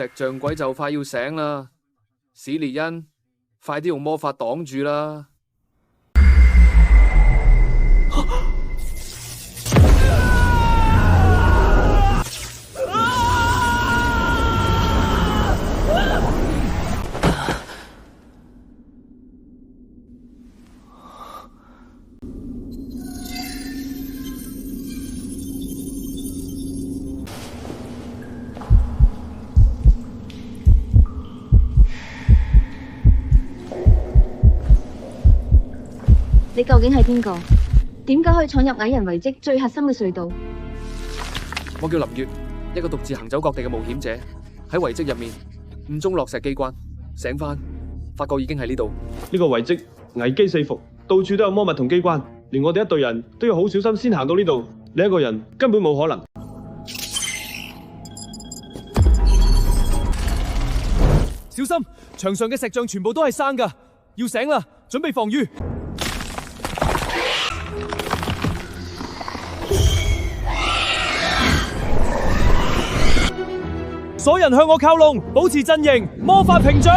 石像鬼就快要醒啦，史列恩，快啲用魔法擋住啦！你究竟係邊個？點解可以闖入蟻人遺跡最核心嘅隧道？我叫林月，一個獨自行走各地嘅冒險者。喺遺跡入面誤中落石機關，醒翻發覺已經喺呢度。呢個遺跡危機四伏，到處都有魔物同機關，連我哋一隊人都要好小心先行到呢度。你一個人根本冇可能。小心，牆上嘅石像全部都係生㗎，要醒啦，準備防禦。所有人向我靠攏，保持陣型，魔法屏障。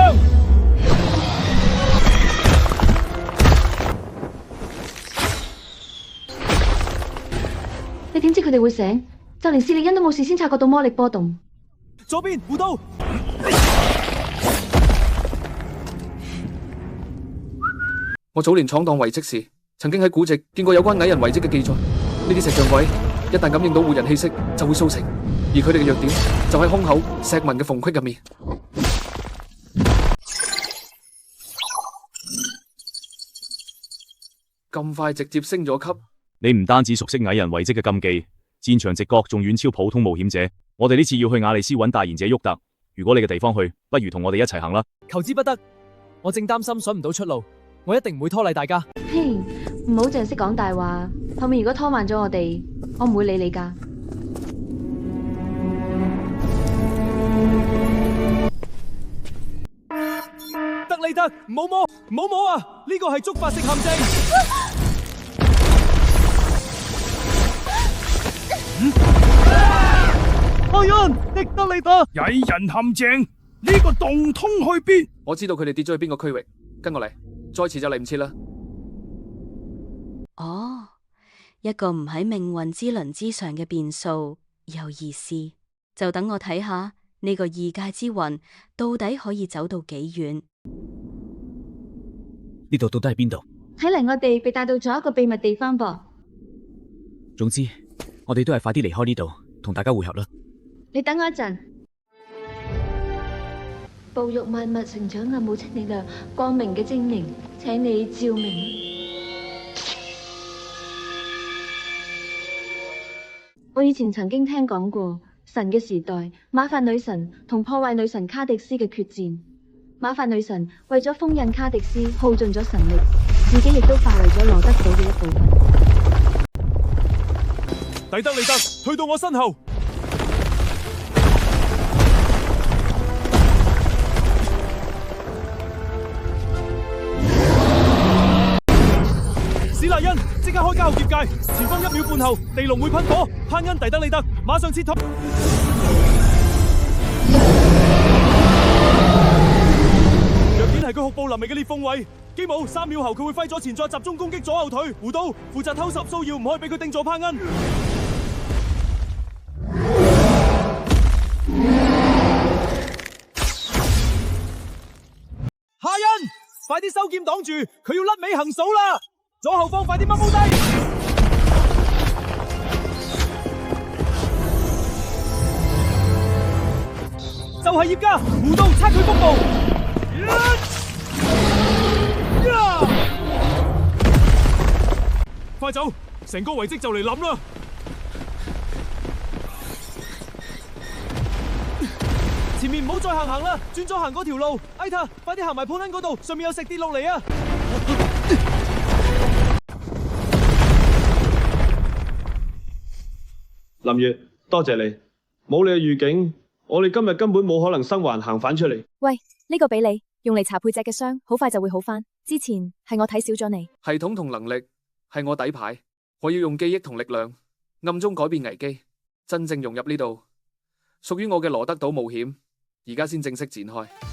你點知佢哋會醒？就連史列恩都冇事先察覺到魔力波動。左邊護刀。我早年闖蕩遺跡時，曾經喺古籍見過有關蟻人遺跡嘅記載。呢啲石像鬼一旦感應到活人氣息，就會甦醒，而佢哋嘅弱點就喺胸口石紋嘅縫隙入面。咁快直接升咗級？你唔單止熟悉蟻人遺跡嘅禁忌，戰場直覺仲遠超普通冒險者。我哋呢次要去雅利斯揾大賢者沃特，如果你嘅地方去，不如同我哋一齊行啦。求之不得，我正擔心揾唔到出路，我一定唔會拖累大家。嘿，唔好淨係識講大話，後面如果拖慢咗我哋，我唔會理你㗎。德利特，唔好摸，唔好摸啊！呢個係觸發性陷阱。艾恩，迪德利特，蟻人陷阱，呢個洞通去邊？我知道佢哋跌咗去邊個區域，跟我嚟，再遲就嚟唔切啦。哦，一個唔喺命運之輪之上嘅變數，有意思。就等我睇下呢個異界之魂到底可以走到幾遠。呢度到底係邊度？睇嚟我哋被帶到咗一個秘密地方噃。總之，我哋都係快啲離開呢度，同大家會合啦。你等我一陣。哺育萬物成長嘅母親力量，光明嘅精靈，請你照明。我以前曾經聽講過神嘅時代，馬法女神同破壞女神卡迪斯嘅決戰。馬法女神為咗封印卡迪斯，耗盡咗神力，自己亦都化為咗羅德島嘅一部分。底德利特，退到我身後。史萊恩，即刻開加號結界，前方1秒半後，地龍會噴火。潘恩、底德利特，馬上撤退。若然係佢酷暴臨危嘅裂縫位，基姆3秒後佢會揮咗前再集中攻擊左後腿。胡刀負責偷襲騷擾，唔可以俾佢定咗潘恩。夏恩，快啲收劍擋住，佢要甩尾行數啦！左後方快啲掹高低！就係葉家，胡刀測佢腹部。快走，成個遺跡就嚟冧啦！前面唔好再行啦，轉咗行嗰條路。艾塔，快啲行埋潘恩嗰度，上面有石跌落嚟啊！林月，多謝你，冇你嘅預警，我哋今日根本冇可能生還行返出嚟。喂，呢個俾你，用嚟搽配隻嘅傷，好快就會好返。之前係我睇少咗你。系統同能力係我底牌，我要用記憶同力量暗中改變危機，真正融入呢度屬於我嘅羅德島冒險。而家先正式展開。